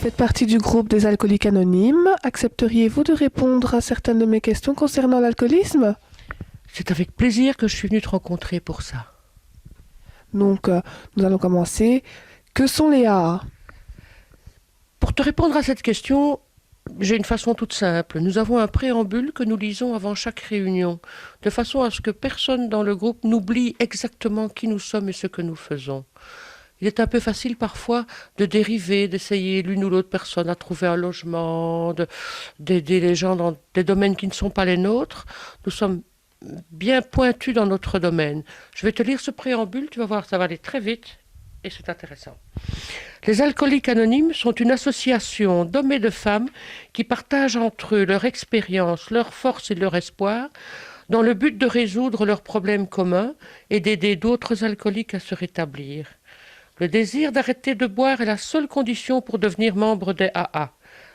faites partie du groupe des alcooliques anonymes. Accepteriez-vous de répondre à certaines de mes questions concernant l'alcoolisme? C'est avec plaisir que je suis venue te rencontrer pour ça. Donc, nous allons commencer. Que sont les AA? Pour te répondre à cette question, j'ai une façon toute simple. Nous avons un préambule que nous lisons avant chaque réunion, de façon à ce que personne dans le groupe n'oublie exactement qui nous sommes et ce que nous faisons. Il est un peu facile parfois de dériver, d'essayer l'une ou l'autre personne à trouver un logement, d'aider les gens dans des domaines qui ne sont pas les nôtres. Nous sommes bien pointus dans notre domaine. Je vais te lire ce préambule, tu vas voir, ça va aller très vite et c'est intéressant. Les alcooliques anonymes sont une association d'hommes et de femmes qui partagent entre eux leur expérience, leurs forces et leur espoir dans le but de résoudre leurs problèmes communs et d'aider d'autres alcooliques à se rétablir. Le désir d'arrêter de boire est la seule condition pour devenir membre des AA.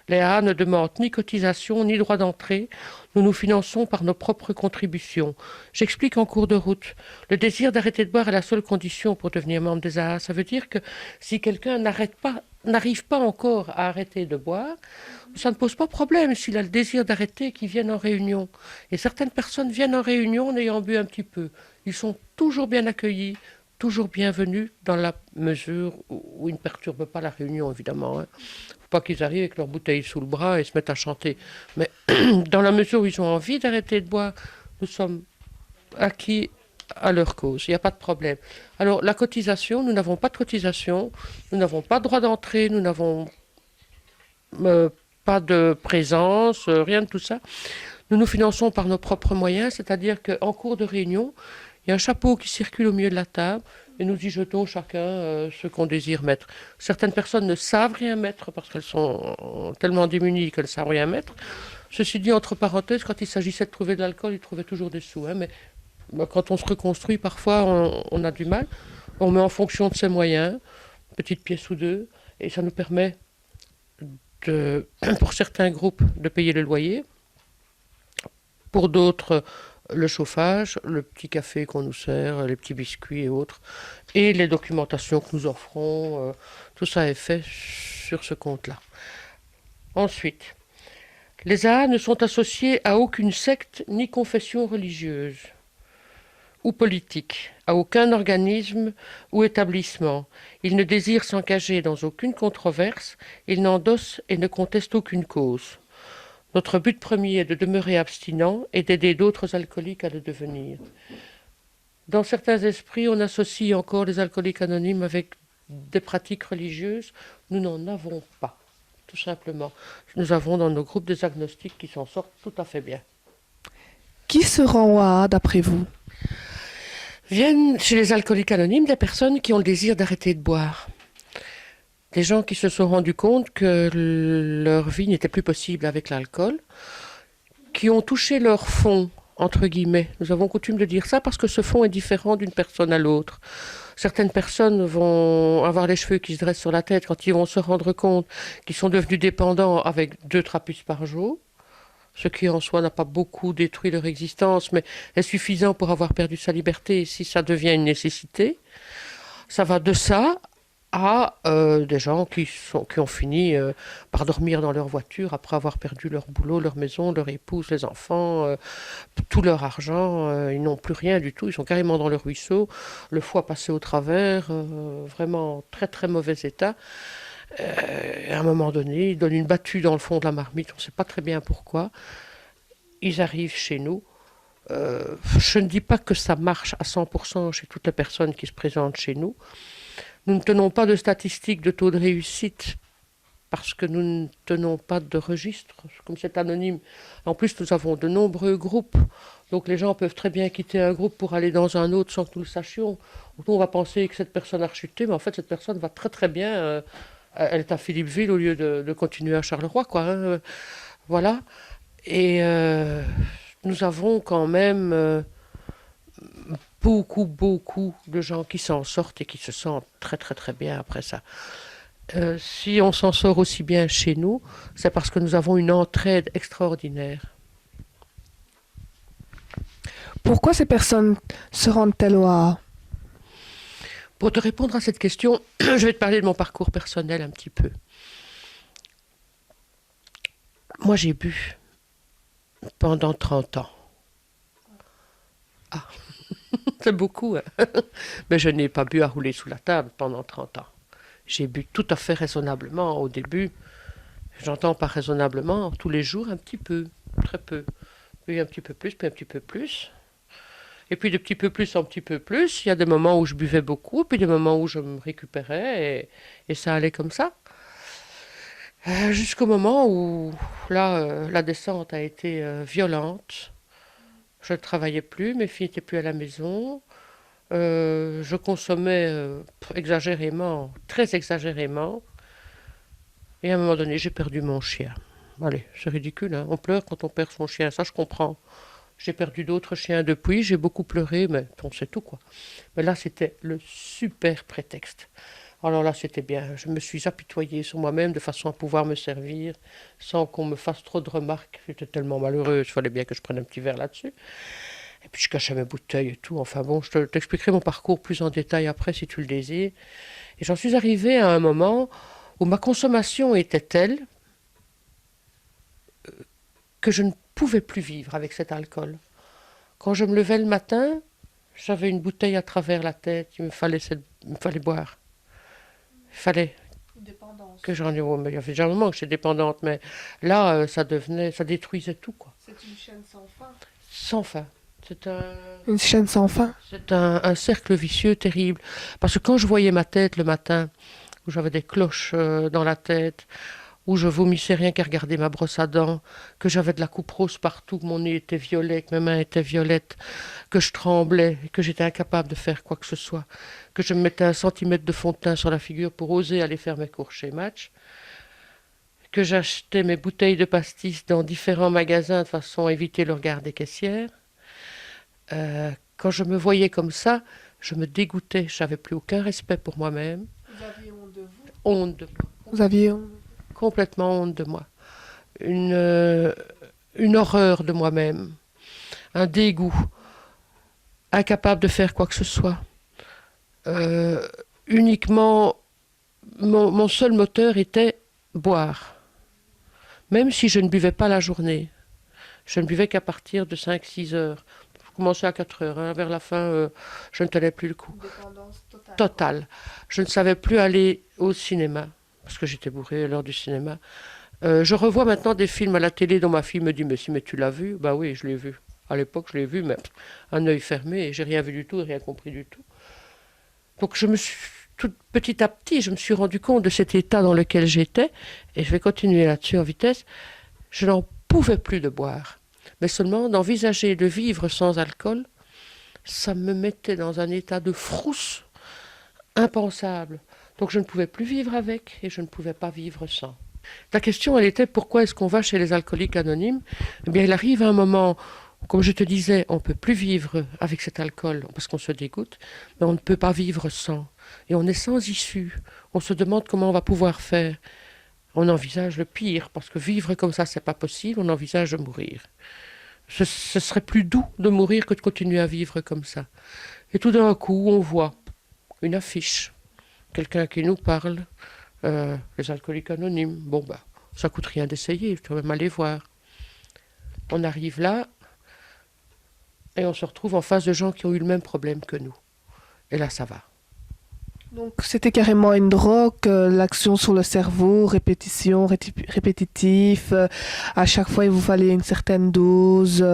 Les AA ne demandent ni cotisation ni droit d'entrée. Nous nous finançons par nos propres contributions. J'explique en cours de route. Le désir d'arrêter de boire est la seule condition pour devenir membre des AA. Ça veut dire que si quelqu'un n'arrive pas encore à arrêter de boire, ça ne pose pas problème s'il a le désir d'arrêter qu'il vienne en réunion. Et certaines personnes viennent en réunion en ayant bu un petit peu. Ils sont toujours bien accueillis, toujours bienvenus dans la mesure où ils ne perturbent pas la réunion, évidemment. Hein. Faut pas qu'ils arrivent avec leur bouteille sous le bras et se mettent à chanter. Mais dans la mesure où ils ont envie d'arrêter de boire, nous sommes acquis à leur cause. Il n'y a pas de problème. Alors, la cotisation, nous n'avons pas de cotisation, nous n'avons pas de droit d'entrée, nous n'avons pas de présence, rien de tout ça. Nous nous finançons par nos propres moyens, c'est-à-dire qu'en cours de réunion, il y a un chapeau qui circule au milieu de la table et nous y jetons chacun ce qu'on désire mettre. Certaines personnes ne savent rien mettre parce qu'elles sont tellement démunies qu'elles ne savent rien mettre. Ceci dit, entre parenthèses, quand il s'agissait de trouver de l'alcool, ils trouvaient toujours des sous. Hein, mais quand on se reconstruit, parfois, on a du mal. On met en fonction de ses moyens, une petite pièce ou deux, et ça nous permet, pour certains groupes, de payer le loyer. Pour d'autres, le chauffage, le petit café qu'on nous sert, les petits biscuits et autres, et les documentations que nous offrons, tout ça est fait sur ce compte-là. Ensuite, les AA ne sont associés à aucune secte ni confession religieuse ou politique, à aucun organisme ou établissement. Ils ne désirent s'engager dans aucune controverse, ils n'endossent et ne contestent aucune cause. Notre but premier est de demeurer abstinent et d'aider d'autres alcooliques à le devenir. Dans certains esprits, on associe encore les alcooliques anonymes avec des pratiques religieuses. Nous n'en avons pas, tout simplement. Nous avons dans nos groupes des agnostiques qui s'en sortent tout à fait bien. Qui se rend au AA d'après vous? Viennent chez les alcooliques anonymes des personnes qui ont le désir d'arrêter de boire. Des gens qui se sont rendus compte que leur vie n'était plus possible avec l'alcool, qui ont touché leur fond, entre guillemets. Nous avons coutume de dire ça parce que ce fond est différent d'une personne à l'autre. Certaines personnes vont avoir les cheveux qui se dressent sur la tête quand ils vont se rendre compte qu'ils sont devenus dépendants avec 2 trapus par jour, ce qui en soi n'a pas beaucoup détruit leur existence, mais est suffisant pour avoir perdu sa liberté si ça devient une nécessité. Ça va de ça à des gens qui ont fini par dormir dans leur voiture après avoir perdu leur boulot, leur maison, leur épouse, les enfants, tout leur argent. Ils n'ont plus rien du tout, ils sont carrément dans le ruisseau, le foie passé au travers, vraiment très très mauvais état. À un moment donné, ils donnent une battue dans le fond de la marmite, on ne sait pas très bien pourquoi. Ils arrivent chez nous. Je ne dis pas que ça marche à 100% chez toutes les personnes qui se présentent chez nous. Nous ne tenons pas de statistiques de taux de réussite parce que nous ne tenons pas de registre, comme c'est anonyme. En plus, nous avons de nombreux groupes, donc les gens peuvent très bien quitter un groupe pour aller dans un autre sans que nous le sachions. Nous, on va penser que cette personne a chuté, mais en fait, cette personne va très très bien. Elle est à Philippeville au lieu de continuer à Charleroi, quoi. Hein. Voilà. Et nous avons quand même beaucoup de gens qui s'en sortent et qui se sentent très très très bien après ça. Si on s'en sort aussi bien chez nous, c'est parce que nous avons une entraide extraordinaire. Pourquoi ces personnes se rendent-elles au AA? Pour te répondre à cette question, je vais te parler de mon parcours personnel un petit peu. Moi, j'ai bu pendant 30 ans. Ah, c'est beaucoup, hein. Mais je n'ai pas bu à rouler sous la table pendant 30 ans. J'ai bu tout à fait raisonnablement au début. J'entends par raisonnablement, tous les jours, un petit peu, très peu. Puis un petit peu plus, puis un petit peu plus. Et puis de petit peu plus en petit peu plus, il y a des moments où je buvais beaucoup, puis des moments où je me récupérais, et ça allait comme ça. Jusqu'au moment où, là, la descente a été violente. Je ne travaillais plus, mes filles n'étaient plus à la maison. Je consommais exagérément, très exagérément. Et à un moment donné, j'ai perdu mon chien. Allez, c'est ridicule, hein. On pleure quand on perd son chien, ça je comprends. J'ai perdu d'autres chiens depuis, j'ai beaucoup pleuré, mais on sait tout, quoi. Mais là, c'était le super prétexte. Alors là, c'était bien. Je me suis apitoyée sur moi-même de façon à pouvoir me servir sans qu'on me fasse trop de remarques. J'étais tellement malheureuse, il fallait bien que je prenne un petit verre là-dessus. Et puis je cachais mes bouteilles et tout. Enfin bon, t'expliquerai mon parcours plus en détail après si tu le désires. Et j'en suis arrivée à un moment où ma consommation était telle que je ne pouvais plus vivre avec cet alcool. Quand je me levais le matin, j'avais une bouteille à travers la tête, il me fallait boire. Il fallait Dépendance. que j'en ai. Oh, mais il y avait déjà un moment que j'étais dépendante, mais là, ça détruisait tout, quoi. C'est une chaîne sans fin. Sans fin. C'est un, Une chaîne sans fin. c'est un cercle vicieux terrible. Parce que quand je voyais ma tête le matin, où j'avais des cloches dans la tête, où je vomissais rien qu'à regarder ma brosse à dents, que j'avais de la coupe rose partout, que mon nez était violet, que mes mains étaient violettes, que je tremblais, que j'étais incapable de faire quoi que ce soit, que je me mettais 1 centimètre de fond de teint sur la figure pour oser aller faire mes courses chez Match, que j'achetais mes bouteilles de pastis dans différents magasins de façon à éviter le regard des caissières. Quand je me voyais comme ça, je me dégoûtais, je n'avais plus aucun respect pour moi-même, Vous aviez honte de vous? honte de moi, Vous aviez honte. complètement honte de moi. Une horreur de moi-même, un dégoût, incapable de faire quoi que ce soit. Uniquement, mon seul moteur était boire, même si je ne buvais pas la journée. Je ne buvais qu'à partir de 5-6 heures. Je commençais à 4 heures, hein. Vers la fin, je ne tenais plus le coup. Dépendance totale. Total. Je ne savais plus aller au cinéma, parce que j'étais bourrée à l'heure du cinéma. Je revois maintenant des films à la télé dont ma fille me dit mais tu l'as vu? Bah oui, je l'ai vu. À l'époque, je l'ai vu, mais un œil fermé, et j'ai rien vu du tout et rien compris du tout. Donc tout petit à petit, je me suis rendu compte de cet état dans lequel j'étais, et je vais continuer là-dessus en vitesse. Je n'en pouvais plus de boire, mais seulement d'envisager de vivre sans alcool, ça me mettait dans un état de frousse impensable. Donc je ne pouvais plus vivre avec, et je ne pouvais pas vivre sans. Ta question, elle était pourquoi est-ce qu'on va chez les alcooliques anonymes? Eh bien, il arrive un moment, comme je te disais, on ne peut plus vivre avec cet alcool parce qu'on se dégoûte, mais on ne peut pas vivre sans. Et on est sans issue. On se demande comment on va pouvoir faire. On envisage le pire, parce que vivre comme ça, c'est pas possible, on envisage de mourir. Ce serait plus doux de mourir que de continuer à vivre comme ça. Et tout d'un coup, on voit une affiche, quelqu'un qui nous parle. Les alcooliques anonymes, bon bah, ça coûte rien d'essayer, je peux même aller voir. On arrive là, et on se retrouve en face de gens qui ont eu le même problème que nous. Et là, ça va. Donc c'était carrément une drogue, l'action sur le cerveau, répétition, répétitif. À chaque fois, il vous fallait une certaine dose.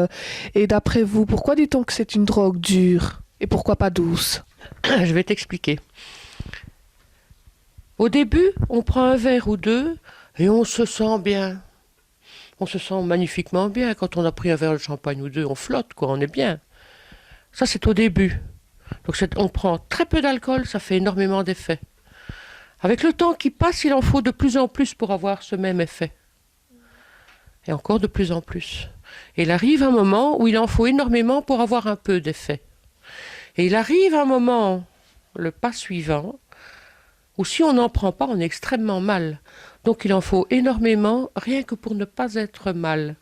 Et d'après vous, pourquoi dit-on que c'est une drogue dure et pourquoi pas douce? Je vais t'expliquer. Au début, on prend un verre ou deux et on se sent bien. On se sent magnifiquement bien. Quand on a pris un verre de champagne ou deux, on flotte, quoi, on est bien. Ça, c'est au début. Donc on prend très peu d'alcool, ça fait énormément d'effet. Avec le temps qui passe, il en faut de plus en plus pour avoir ce même effet. Et encore de plus en plus. Et il arrive un moment où il en faut énormément pour avoir un peu d'effet. Et il arrive un moment, le pas suivant, où si on n'en prend pas, on est extrêmement mal. Donc il en faut énormément, rien que pour ne pas être mal.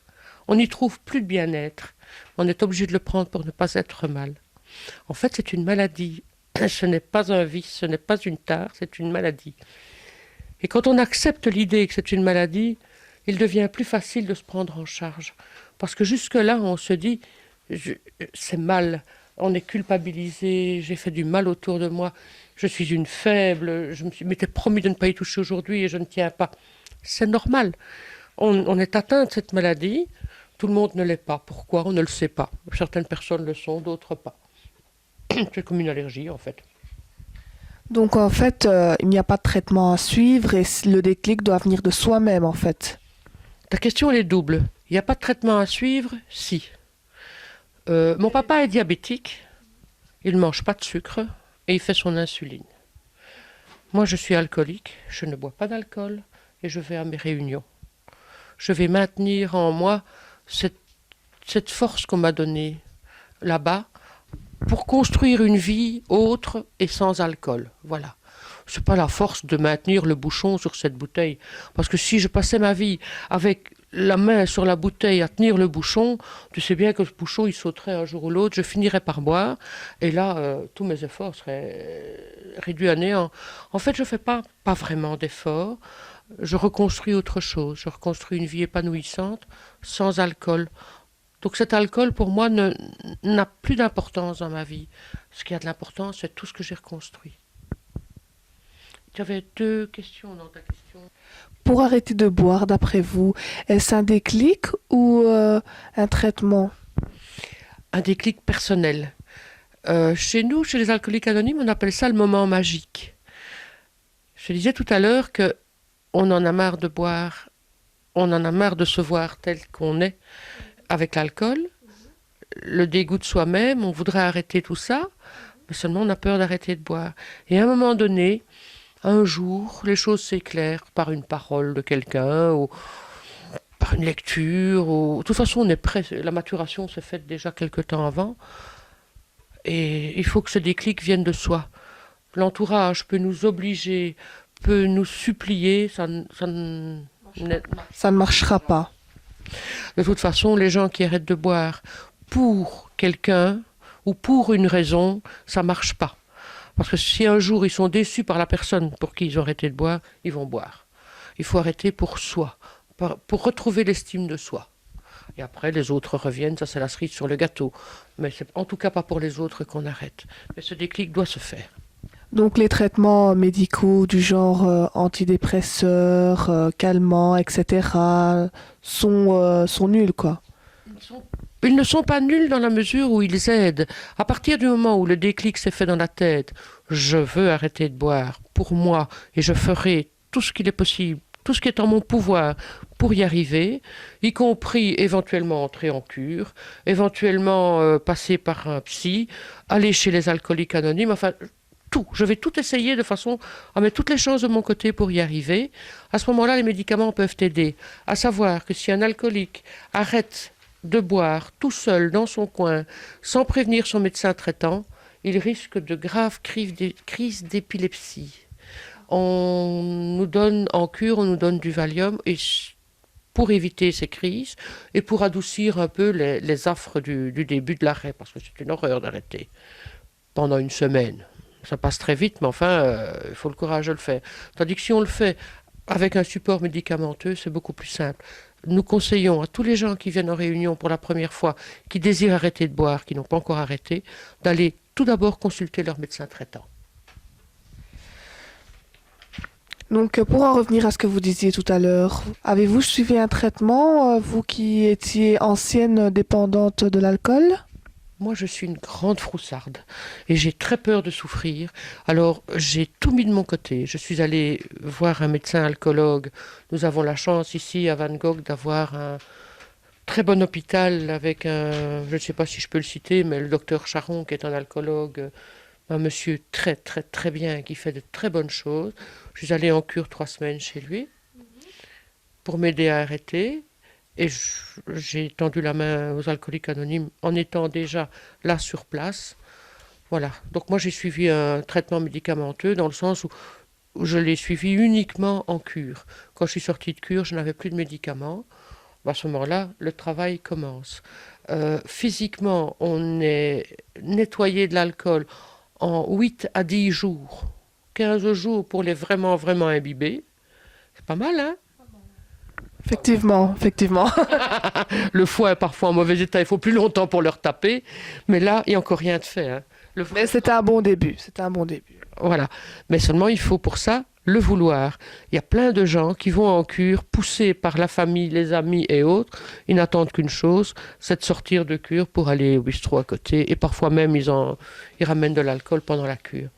On n'y trouve plus de bien-être. On est obligé de le prendre pour ne pas être mal. En fait, c'est une maladie. Ce n'est pas un vice, ce n'est pas une tare, c'est une maladie. Et quand on accepte l'idée que c'est une maladie, il devient plus facile de se prendre en charge. Parce que jusque-là, on se dit, c'est mal, on est culpabilisé, j'ai fait du mal autour de moi, je suis une faible, m'étais promis de ne pas y toucher aujourd'hui et je ne tiens pas. C'est normal. On est atteint de cette maladie, tout le monde ne l'est pas. Pourquoi? On ne le sait pas. Certaines personnes le sont, d'autres pas. C'est comme une allergie en fait. Donc en fait, il n'y a pas de traitement à suivre et le déclic doit venir de soi-même en fait. Ta question elle est double. Il n'y a pas de traitement à suivre? Si. Mon papa est diabétique, il ne mange pas de sucre et il fait son insuline. Moi je suis alcoolique, je ne bois pas d'alcool et je vais à mes réunions. Je vais maintenir en moi cette force qu'on m'a donnée là-bas pour construire une vie autre et sans alcool. Voilà. C'est pas la force de maintenir le bouchon sur cette bouteille. Parce que si je passais ma vie avec la main sur la bouteille à tenir le bouchon, tu sais bien que ce bouchon, il sauterait un jour ou l'autre, je finirais par boire, et là, tous mes efforts seraient réduits à néant. En fait, je fais pas vraiment d'efforts. Je reconstruis autre chose. Je reconstruis une vie épanouissante, sans alcool. Donc cet alcool, pour moi, n'a plus d'importance dans ma vie. Ce qui a de l'importance, c'est tout ce que j'ai reconstruit. Tu avais deux questions dans ta question. Pour arrêter de boire, d'après vous, est-ce un déclic ou un traitement? Un déclic personnel. Chez nous, chez les alcooliques anonymes, on appelle ça le moment magique. Je disais tout à l'heure que on en a marre de boire, on en a marre de se voir tel qu'on est avec l'alcool, le dégoût de soi-même, on voudrait arrêter tout ça, mais seulement on a peur d'arrêter de boire. Et à un moment donné, un jour, les choses s'éclairent par une parole de quelqu'un ou par une lecture. De toute façon, on est prêt. La maturation s'est faite déjà quelque temps avant. Et il faut que ce déclic vienne de soi. L'entourage peut nous obliger, peut nous supplier. Ça ne marchera pas. De toute façon, les gens qui arrêtent de boire pour quelqu'un ou pour une raison, ça ne marche pas. Parce que si un jour ils sont déçus par la personne pour qui ils ont arrêté de boire, ils vont boire. Il faut arrêter pour soi, pour retrouver l'estime de soi. Et après, les autres reviennent, ça c'est la cerise sur le gâteau. Mais c'est en tout cas pas pour les autres qu'on arrête. Mais ce déclic doit se faire. Donc les traitements médicaux du genre antidépresseurs, calmants, etc. sont nuls, quoi. Ils ne sont pas nuls dans la mesure où ils aident. À partir du moment où le déclic s'est fait dans la tête, je veux arrêter de boire pour moi et je ferai tout ce qu'il est possible, tout ce qui est en mon pouvoir pour y arriver, y compris éventuellement entrer en cure, éventuellement passer par un psy, aller chez les alcooliques anonymes, enfin tout. Je vais tout essayer de façon à mettre toutes les chances de mon côté pour y arriver. À ce moment-là, les médicaments peuvent aider. À savoir que si un alcoolique arrête de boire tout seul dans son coin, sans prévenir son médecin traitant, il risque de graves crises d'épilepsie. On nous donne en cure, on nous donne du Valium et pour éviter ces crises et pour adoucir un peu les affres du début de l'arrêt, parce que c'est une horreur d'arrêter pendant une semaine. Ça passe très vite, mais enfin, il faut le courage de le faire. Tandis que si on le fait avec un support médicamenteux, c'est beaucoup plus simple. Nous conseillons à tous les gens qui viennent en réunion pour la première fois, qui désirent arrêter de boire, qui n'ont pas encore arrêté, d'aller tout d'abord consulter leur médecin traitant. Donc pour en revenir à ce que vous disiez tout à l'heure, avez-vous suivi un traitement, vous qui étiez ancienne dépendante de l'alcool ? Moi, je suis une grande froussarde et j'ai très peur de souffrir. Alors, j'ai tout mis de mon côté. Je suis allée voir un médecin alcoologue. Nous avons la chance ici à Van Gogh d'avoir un très bon hôpital avec un, je ne sais pas si je peux le citer, mais le docteur Charon qui est un alcoologue, un monsieur très très très bien qui fait de très bonnes choses. Je suis allée en cure 3 semaines chez lui pour m'aider à arrêter. Et j'ai tendu la main aux alcooliques anonymes en étant déjà là sur place. Voilà. Donc moi j'ai suivi un traitement médicamenteux dans le sens où je l'ai suivi uniquement en cure. Quand je suis sortie de cure, je n'avais plus de médicaments. À ce moment-là, le travail commence. Physiquement, on est nettoyé de l'alcool en 8 à 10 jours. 15 jours pour les vraiment, vraiment imbibés. C'est pas mal, hein ? Effectivement, effectivement. Le foie est parfois en mauvais état, il faut plus longtemps pour le retaper, mais là, il n'y a encore rien de fait, hein. Le foie- Mais c'était un bon début. C'était un bon début. Voilà. Mais seulement, il faut pour ça le vouloir. Il y a plein de gens qui vont en cure, poussés par la famille, les amis et autres. Ils n'attendent qu'une chose, c'est de sortir de cure pour aller au bistrot à côté. Et parfois même, ils ramènent de l'alcool pendant la cure.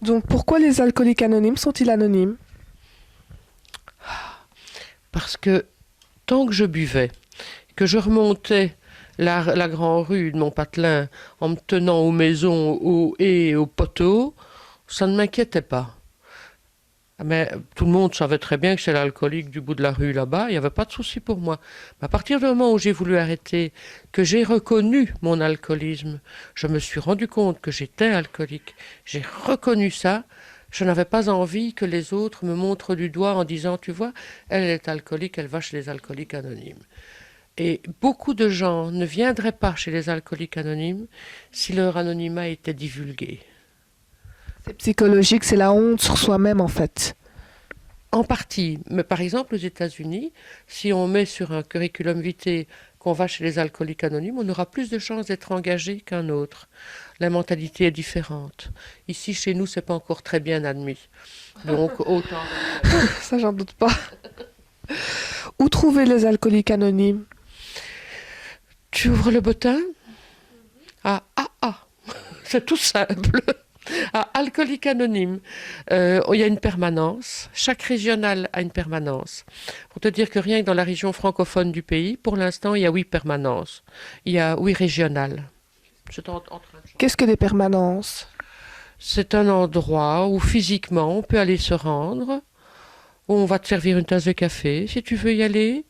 Donc pourquoi les alcooliques anonymes sont-ils anonymes? Parce que tant que je buvais, que je remontais la grande rue de mon patelin en me tenant aux maisons, aux haies et aux poteaux, ça ne m'inquiétait pas. Mais tout le monde savait très bien que c'est l'alcoolique du bout de la rue là-bas, il n'y avait pas de souci pour moi. Mais à partir du moment où j'ai voulu arrêter, que j'ai reconnu mon alcoolisme, je me suis rendu compte que j'étais alcoolique, j'ai reconnu ça, je n'avais pas envie que les autres me montrent du doigt en disant, tu vois, elle est alcoolique, elle va chez les alcooliques anonymes. Et beaucoup de gens ne viendraient pas chez les alcooliques anonymes si leur anonymat était divulgué. C'est psychologique, c'est la honte sur soi-même en fait. En partie, mais par exemple aux États-Unis, si on met sur un curriculum vitae qu'on va chez les alcooliques anonymes, on aura plus de chances d'être engagé qu'un autre. La mentalité est différente. Ici, chez nous, c'est pas encore très bien admis. Donc autant. Ça, j'en doute pas. Où trouver les alcooliques anonymes? Tu ouvres le bottin? C'est tout simple. À Alcoolique Anonyme, il y a une permanence. Chaque régional a une permanence. Pour te dire que rien que dans la région francophone du pays, pour l'instant, il y a 8 permanences. Il y a 8 régionales. Qu'est-ce que des permanences? C'est un endroit où physiquement on peut aller se rendre, où on va te servir une tasse de café si tu veux y aller,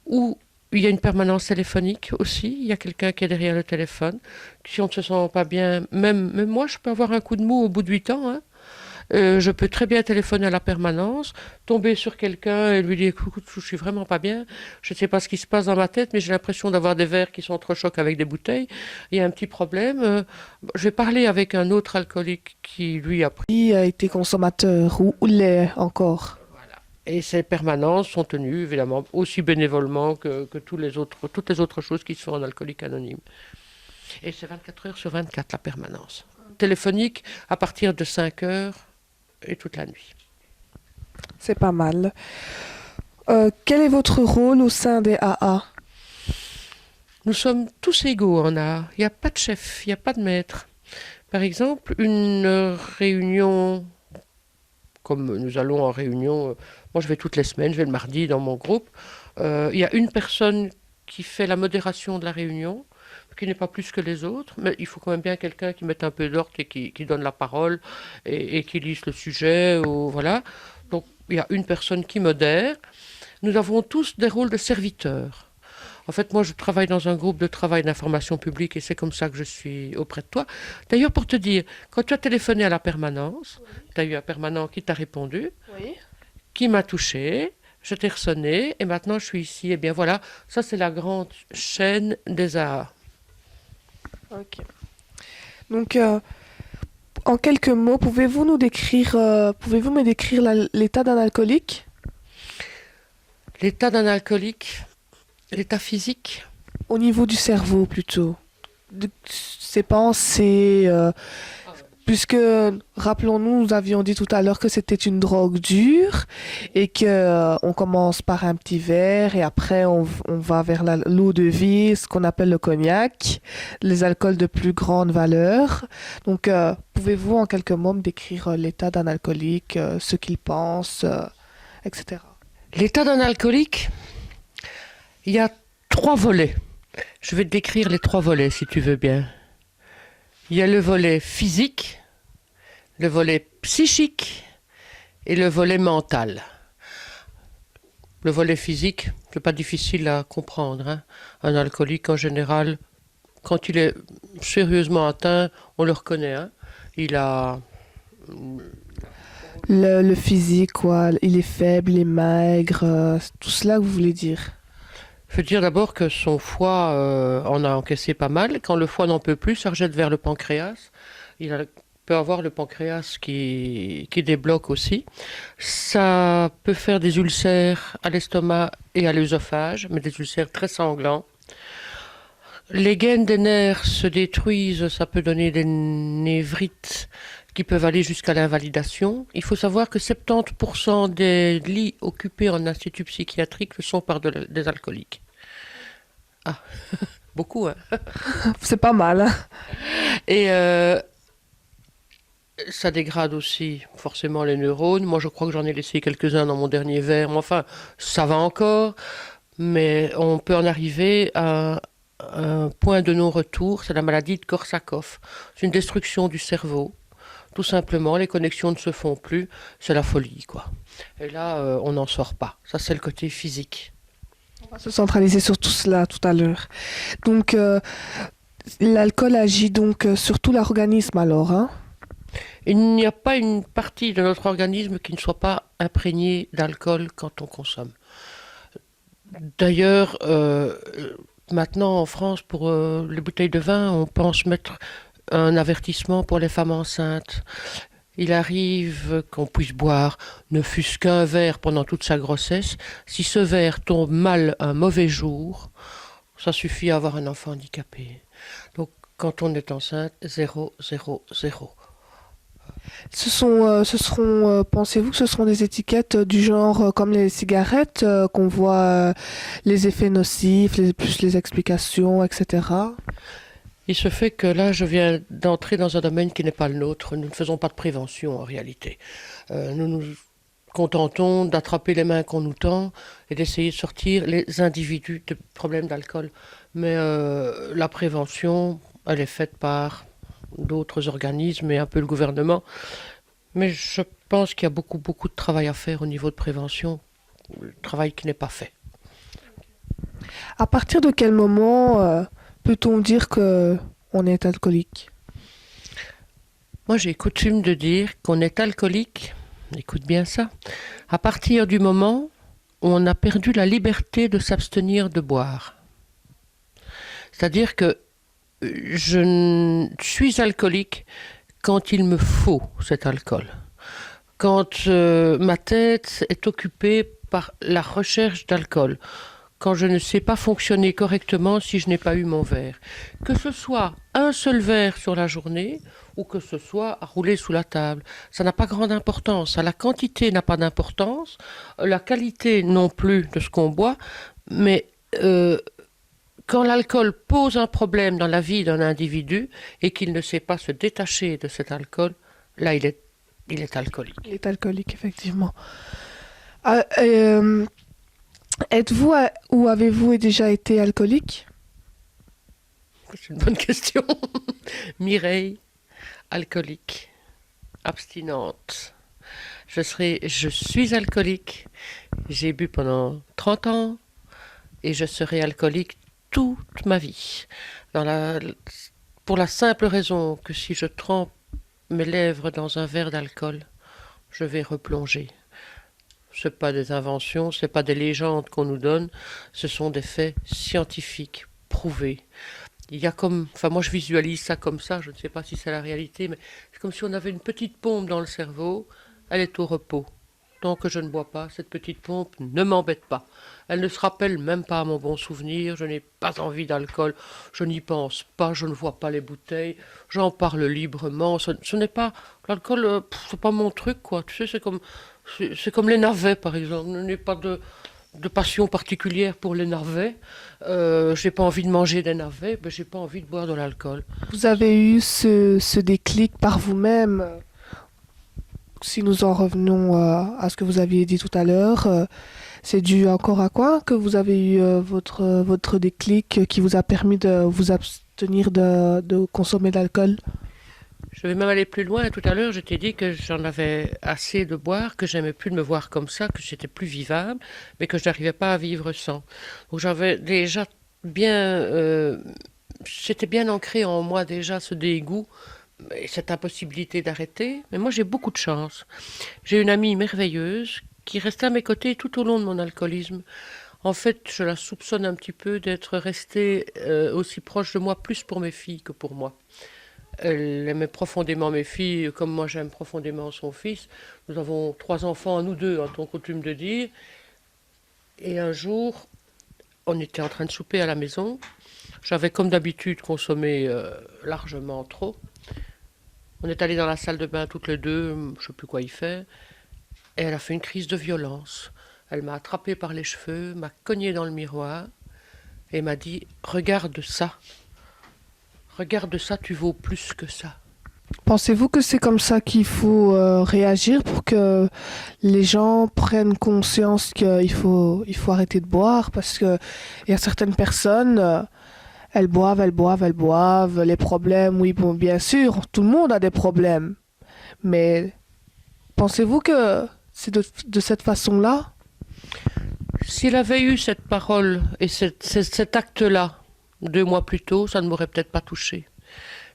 où il y a une permanence téléphonique aussi, il y a quelqu'un qui est derrière le téléphone. Si on ne se sent pas bien, même moi je peux avoir un coup de mou au bout de 8 ans, hein. Je peux très bien téléphoner à la permanence, tomber sur quelqu'un et lui dire écoute, je suis vraiment pas bien, je ne sais pas ce qui se passe dans ma tête, mais j'ai l'impression d'avoir des verres qui s'entrechoquent avec des bouteilles, il y a un petit problème. Je vais parler avec un autre alcoolique qui lui a pris. Qui a été consommateur ou l'est encore? Et ces permanences sont tenues, évidemment, aussi bénévolement que toutes les autres choses qui se font en alcoolique anonyme. Et c'est 24 heures sur 24, la permanence. Téléphonique à partir de 5 heures et toute la nuit. C'est pas mal. Quel est votre rôle au sein des AA? Nous sommes tous égaux en art. Il n'y a pas de chef, il n'y a pas de maître. Par exemple, une réunion, comme nous allons en réunion, moi je vais toutes les semaines, je vais le mardi dans mon groupe, il y a une personne qui fait la modération de la réunion, qui n'est pas plus que les autres, mais il faut quand même bien quelqu'un qui mette un peu d'ordre et qui donne la parole et qui lise le sujet, ou, voilà. Donc il y a une personne qui modère. Nous avons tous des rôles de serviteurs. En fait, moi, je travaille dans un groupe de travail d'information publique et c'est comme ça que je suis auprès de toi. D'ailleurs, pour te dire, quand tu as téléphoné à la permanence, tu as eu un permanent qui t'a répondu, Oui. qui m'a touché, je t'ai ressonné et maintenant je suis ici. Et bien voilà, ça c'est la grande chaîne des AA. Ok. Donc, en quelques mots, pouvez-vous me décrire l'état d'un alcoolique? L'état d'un alcoolique, l'état physique, Au niveau du cerveau, plutôt. De ses pensées. Puisque, rappelons-nous, nous avions dit tout à l'heure que c'était une drogue dure et que on commence par un petit verre et après on va vers l'eau de vie, ce qu'on appelle le cognac, les alcools de plus grande valeur. Donc, pouvez-vous en quelques mots me décrire l'état d'un alcoolique, ce qu'il pense, etc. l'état d'un alcoolique, il y a 3 volets. Je vais te décrire les 3 volets si tu veux bien. Il y a le volet physique, le volet psychique et le volet mental. Le volet physique, c'est pas difficile à comprendre, hein. Un alcoolique, en général, quand il est sérieusement atteint, on le reconnaît, hein. Il a... Le physique, quoi. Il est faible, il est maigre, tout cela que vous voulez dire. Je veux dire d'abord que son foie en a encaissé pas mal. Quand le foie n'en peut plus, ça rejette vers le pancréas. Il a peut avoir le pancréas qui débloque aussi. Ça peut faire des ulcères à l'estomac et à l'œsophage, mais des ulcères très sanglants. Les gaines des nerfs se détruisent, ça peut donner des névrites qui peuvent aller jusqu'à l'invalidation. Il faut savoir que 70% des lits occupés en institut psychiatrique le sont par des alcooliques. Ah, beaucoup, hein. C'est pas mal, hein. Et ça dégrade aussi forcément les neurones. Moi, je crois que j'en ai laissé quelques-uns dans mon dernier verre. Mais enfin, ça va encore. Mais on peut en arriver à un point de non-retour. C'est la maladie de Korsakoff. C'est une destruction du cerveau. Tout simplement, les connexions ne se font plus. C'est la folie, quoi. Et là, on n'en sort pas. Ça, c'est le côté physique. On va se centraliser sur tout cela tout à l'heure. Donc, l'alcool agit donc sur tout l'organisme alors, hein? Il n'y a pas une partie de notre organisme qui ne soit pas imprégnée d'alcool quand on consomme. D'ailleurs, maintenant en France, pour les bouteilles de vin, on pense mettre un avertissement pour les femmes enceintes. Il arrive qu'on puisse boire ne fût-ce qu'un verre pendant toute sa grossesse. Si ce verre tombe mal un mauvais jour, ça suffit à avoir un enfant handicapé. Donc quand on est enceinte, 0, 0, 0. Pensez-vous que ce seront des étiquettes du genre comme les cigarettes, qu'on voit les effets nocifs, plus les explications, etc. Il se fait que là, je viens d'entrer dans un domaine qui n'est pas le nôtre. Nous ne faisons pas de prévention en réalité. Nous nous contentons d'attraper les mains qu'on nous tend et d'essayer de sortir les individus de problèmes d'alcool. Mais la prévention, elle est faite par d'autres organismes et un peu le gouvernement. Mais je pense qu'il y a beaucoup, beaucoup de travail à faire au niveau de prévention, le travail qui n'est pas fait. À partir de quel moment peut-on dire que on est alcoolique? Moi, j'ai coutume de dire qu'on est alcoolique, écoute bien ça, à partir du moment où on a perdu la liberté de s'abstenir de boire. C'est-à-dire que je suis alcoolique quand il me faut cet alcool. Quand ma tête est occupée par la recherche d'alcool. Quand je ne sais pas fonctionner correctement si je n'ai pas eu mon verre. Que ce soit un seul verre sur la journée ou que ce soit à rouler sous la table. Ça n'a pas grande importance. La quantité n'a pas d'importance, la qualité non plus de ce qu'on boit, mais quand l'alcool pose un problème dans la vie d'un individu et qu'il ne sait pas se détacher de cet alcool, là il est alcoolique. Il est alcoolique, effectivement. Êtes-vous ou avez-vous déjà été alcoolique? C'est une bonne question. Mireille, alcoolique, abstinente. Je suis alcoolique. J'ai bu pendant 30 ans et je serai alcoolique toute ma vie. Pour la simple raison que si je trempe mes lèvres dans un verre d'alcool, je vais replonger. Ce pas des inventions, ce pas des légendes qu'on nous donne, ce sont des faits scientifiques, prouvés. Il y a moi je visualise ça comme ça, je ne sais pas si c'est la réalité, mais c'est comme si on avait une petite pompe dans le cerveau, elle est au repos. Tant que je ne bois pas, cette petite pompe ne m'embête pas. Elle ne se rappelle même pas à mon bon souvenir, je n'ai pas envie d'alcool, je n'y pense pas, je ne vois pas les bouteilles, j'en parle librement, ce n'est pas, l'alcool, c'est pas mon truc quoi, tu sais, c'est comme les navets par exemple, je n'ai pas de passion particulière pour les navets, j'ai pas envie de manger des navets, mais j'ai pas envie de boire de l'alcool. Vous avez eu ce déclic par vous-même? Si nous en revenons à ce que vous aviez dit tout à l'heure, c'est dû encore à quoi que vous avez eu votre déclic qui vous a permis de vous abstenir de consommer de l'alcool? Je vais même aller plus loin. Tout à l'heure, je t'ai dit que j'en avais assez de boire, que j'aimais plus de me voir comme ça, que j'étais plus vivable, mais que je n'arrivais pas à vivre sans. Donc j'avais déjà c'était bien ancré en moi déjà ce dégoût et cette impossibilité d'arrêter. Mais moi, j'ai beaucoup de chance. J'ai une amie merveilleuse qui restait à mes côtés tout au long de mon alcoolisme. En fait, je la soupçonne un petit peu d'être restée aussi proche de moi, plus pour mes filles que pour moi. Elle aimait profondément mes filles, comme moi j'aime profondément son fils. Nous avons 3 enfants, nous deux, en ton coutume de dire. Et un jour, on était en train de souper à la maison. J'avais comme d'habitude consommé largement trop. On est allés dans la salle de bain toutes les deux, je ne sais plus quoi y faire. Et elle a fait une crise de violence. Elle m'a attrapé par les cheveux, m'a cogné dans le miroir et m'a dit « Regarde ça, tu vaux plus que ça. » Pensez-vous que c'est comme ça qu'il faut réagir pour que les gens prennent conscience qu'il faut arrêter de boire? Parce que il y a certaines personnes, elles boivent, elles boivent, elles boivent. Les problèmes, oui, bon, bien sûr, tout le monde a des problèmes. Mais pensez-vous que c'est de cette façon-là? S'il avait eu cette parole et cet acte-là 2 mois plus tôt, ça ne m'aurait peut-être pas touché.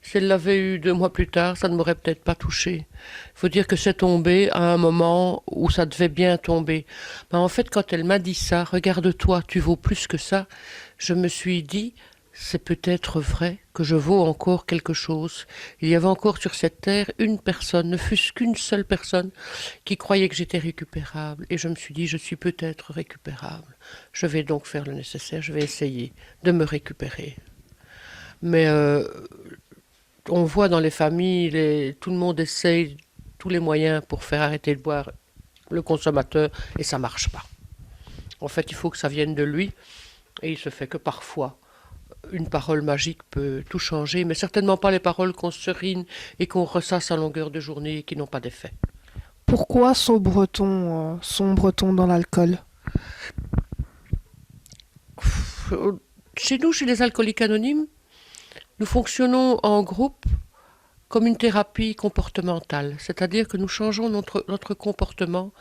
S'il l'avait eu 2 mois plus tard, ça ne m'aurait peut-être pas touché. Il faut dire que c'est tombé à un moment où ça devait bien tomber. Mais en fait, quand elle m'a dit ça, regarde-toi, tu vaux plus que ça, je me suis dit, c'est peut-être vrai que je vaux encore quelque chose. Il y avait encore sur cette terre une personne, ne fût-ce qu'une seule personne, qui croyait que j'étais récupérable. Et je me suis dit, je suis peut-être récupérable. Je vais donc faire le nécessaire, je vais essayer de me récupérer. Mais on voit dans les familles, tout le monde essaye tous les moyens pour faire arrêter de boire le consommateur et ça marche pas. En fait, il faut que ça vienne de lui et il se fait que parfois une parole magique peut tout changer, mais certainement pas les paroles qu'on serine et qu'on ressasse à longueur de journée et qui n'ont pas d'effet. Pourquoi sombre-t-on dans l'alcool? Chez nous, chez les alcooliques anonymes, nous fonctionnons en groupe comme une thérapie comportementale, c'est-à-dire que nous changeons notre comportement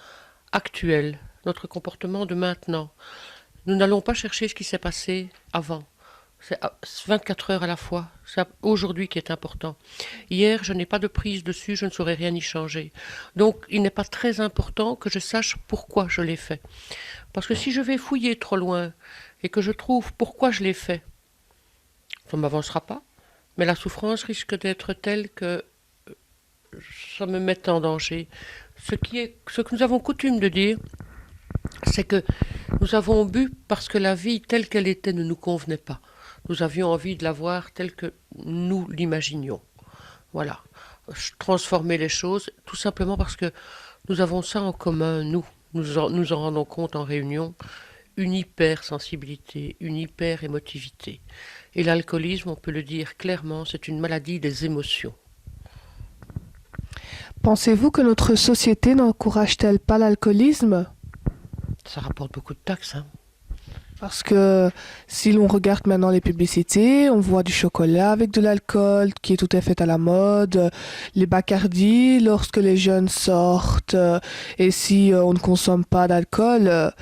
actuel, notre comportement de maintenant. Nous n'allons pas chercher ce qui s'est passé avant. C'est 24 heures à la fois. C'est aujourd'hui qui est important. Hier, je n'ai pas de prise dessus, je ne saurais rien y changer. Donc, il n'est pas très important que je sache pourquoi je l'ai fait. Parce que si je vais fouiller trop loin et que je trouve pourquoi je l'ai fait, ça ne m'avancera pas. Mais la souffrance risque d'être telle que ça me mette en danger. Ce que nous avons coutume de dire, c'est que nous avons bu parce que la vie telle qu'elle était ne nous convenait pas. Nous avions envie de la voir telle que nous l'imaginions. Voilà. Transformer les choses, tout simplement parce que nous avons ça en commun, nous en rendons compte en réunion, une hypersensibilité, une hyper-émotivité. Et l'alcoolisme, on peut le dire clairement, c'est une maladie des émotions. Pensez-vous que notre société n'encourage-t-elle pas l'alcoolisme? Ça rapporte beaucoup de taxes, hein. Parce que si l'on regarde maintenant les publicités, on voit du chocolat avec de l'alcool qui est tout à fait à la mode, les Bacardi lorsque les jeunes sortent, et si on ne consomme pas d'alcool,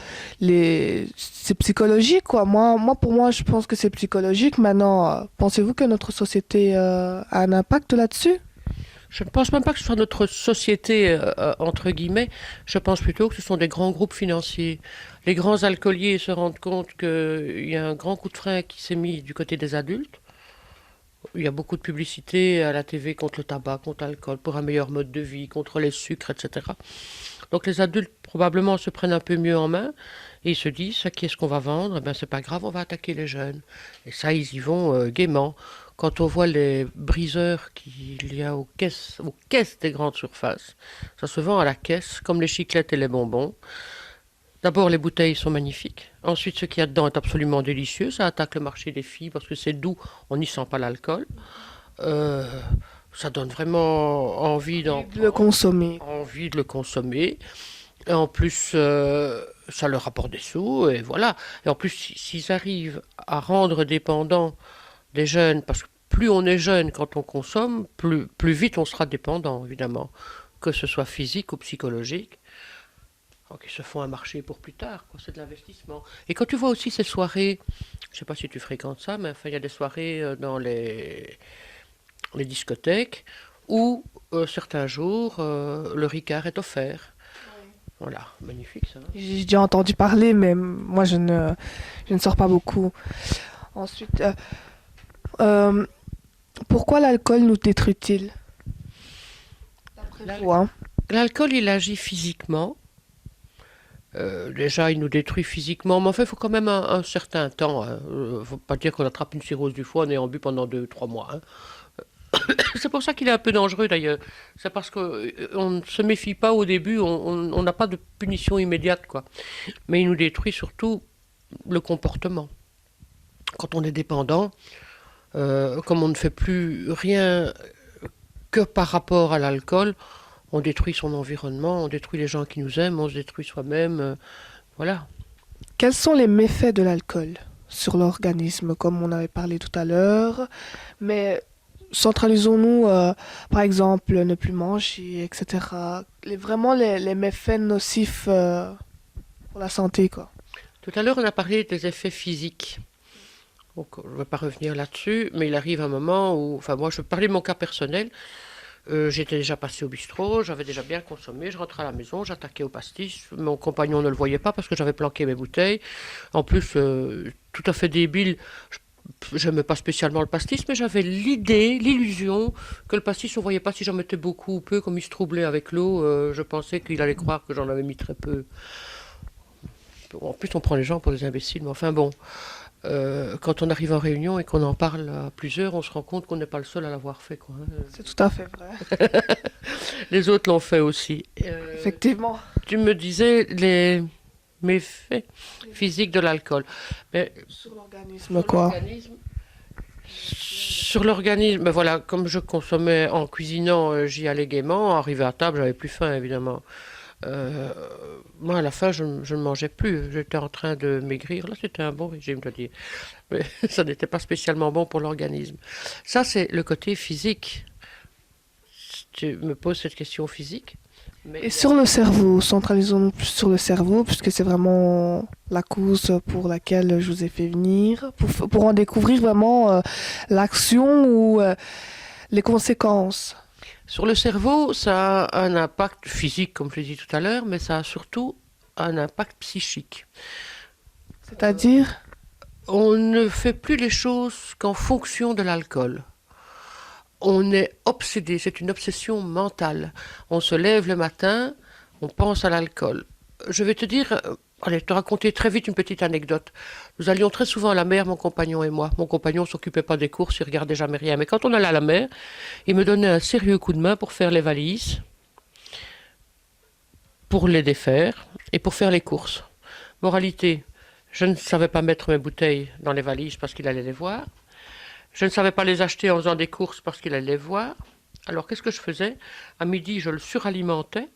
c'est psychologique quoi. Pour moi, je pense que c'est psychologique. Maintenant, pensez-vous que notre société a un impact là-dessus? Je ne pense même pas que ce soit notre société, entre guillemets. Je pense plutôt que ce sont des grands groupes financiers. Les grands alcooliers se rendent compte qu'il y a un grand coup de frein qui s'est mis du côté des adultes. Il y a beaucoup de publicité à la TV contre le tabac, contre l'alcool, pour un meilleur mode de vie, contre les sucres, etc. Donc les adultes probablement se prennent un peu mieux en main et ils se disent, ça, qui est-ce qu'on va vendre? Eh ben, c'est pas grave, on va attaquer les jeunes. Et ça, ils y vont gaiement. Quand on voit les briseurs qu'il y a aux caisses des grandes surfaces, ça se vend à la caisse, comme les chiclettes et les bonbons. D'abord, les bouteilles sont magnifiques. Ensuite, ce qu'il y a dedans est absolument délicieux. Ça attaque le marché des filles parce que c'est doux, on n'y sent pas l'alcool. Euh, Ça donne vraiment envie De le consommer. envie de le consommer. Et en plus, ça leur apporte des sous, et voilà. Et en plus, s'ils arrivent à rendre dépendants des jeunes, parce que plus on est jeune quand on consomme, plus vite on sera dépendant, évidemment, que ce soit physique ou psychologique. Donc ils se font un marché pour plus tard, quoi. C'est de l'investissement. Et quand tu vois aussi ces soirées, je ne sais pas si tu fréquentes ça, mais enfin, il y a des soirées dans les discothèques où certains jours le Ricard est offert. Voilà, magnifique ça. J'ai déjà entendu parler, mais moi je ne sors pas beaucoup. Ensuite, euh, Pourquoi l'alcool nous détruit-il? D'après L'al- vous, hein? L'alcool, il agit physiquement. Déjà, il nous détruit physiquement, mais enfin, il faut quand même un certain temps, hein. Faut pas dire qu'on attrape une cirrhose du foie en ayant bu pendant 2, 3 mois, hein. C'est pour ça qu'il est un peu dangereux d'ailleurs. C'est parce qu'on ne se méfie pas au début, on n'a pas de punition immédiate, quoi. Mais il nous détruit surtout le comportement. Quand on est dépendant, comme on ne fait plus rien que par rapport à l'alcool, on détruit son environnement, on détruit les gens qui nous aiment, on se détruit soi-même. Voilà. Quels sont les méfaits de l'alcool sur l'organisme, comme on avait parlé tout à l'heure? Mais centralisons-nous, par exemple, ne plus manger, etc. Vraiment les méfaits nocifs pour la santé, quoi. Tout à l'heure, on a parlé des effets physiques. Donc, je ne vais pas revenir là-dessus, mais il arrive un moment où, enfin moi, je vais parler de mon cas personnel. J'étais déjà passé au bistrot, j'avais déjà bien consommé, je rentrais à la maison, j'attaquais au pastis. Mon compagnon ne le voyait pas parce que j'avais planqué mes bouteilles. En plus, tout à fait débile, je n'aimais pas spécialement le pastis, mais j'avais l'idée, l'illusion que le pastis, on ne voyait pas si j'en mettais beaucoup ou peu, comme il se troublait avec l'eau. Je pensais qu'il allait croire que j'en avais mis très peu. En plus, on prend les gens pour des imbéciles, mais enfin bon. Quand on arrive en réunion et qu'on en parle à plusieurs, on se rend compte qu'on n'est pas le seul à l'avoir fait, quoi, hein. C'est tout à fait vrai. Les autres l'ont fait aussi. Effectivement. Tu me disais les méfaits physiques de l'alcool. Mais Sur l'organisme, sur quoi. l'organisme, sur l'organisme, ben voilà, comme je consommais en cuisinant, j'y allais gaiement. Arrivé à table, j'avais plus faim, évidemment. Euh, Moi, à la fin, je ne mangeais plus. J'étais en train de maigrir. Là, c'était un bon régime, je dois dire. Mais ça n'était pas spécialement bon pour l'organisme. Ça, c'est le côté physique. Tu me poses cette question physique. Mais Et sur le cerveau, centralisons-nous plus sur le cerveau, puisque c'est vraiment la cause pour laquelle je vous ai fait venir, pour en découvrir vraiment l'action ou les conséquences. sur le cerveau, ça a un impact physique, comme je l'ai dit tout à l'heure, mais ça a surtout un impact psychique. C'est-à-dire, On ne fait plus les choses qu'en fonction de l'alcool. On est obsédé, c'est une obsession mentale. On se lève le matin, on pense à l'alcool. Je vais te dire, allez, te raconter très vite une petite anecdote. Nous allions très souvent à la mer, mon compagnon et moi. Mon compagnon ne s'occupait pas des courses, il regardait jamais rien. Mais quand on allait à la mer, il me donnait un sérieux coup de main pour faire les valises, pour les défaire et pour faire les courses. Moralité, je ne savais pas mettre mes bouteilles dans les valises parce qu'il allait les voir. Je ne savais pas les acheter en faisant des courses parce qu'il allait les voir. Alors qu'est-ce que je faisais? À midi, je le suralimentais.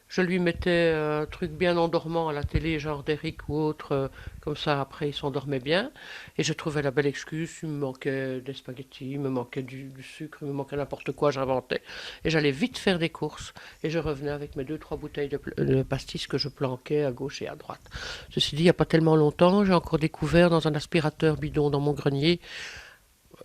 Je lui mettais un truc bien endormant à la télé, genre d'Eric ou autre, comme ça après il s'endormait bien. Et je trouvais la belle excuse, il me manquait des spaghettis, il me manquait du sucre, il me manquait n'importe quoi, j'inventais. Et j'allais vite faire des courses. Et je revenais avec mes 2, 3 bouteilles de pastis que je planquais à gauche et à droite. Ceci dit, il n'y a pas tellement longtemps, j'ai encore découvert dans un aspirateur bidon dans mon grenier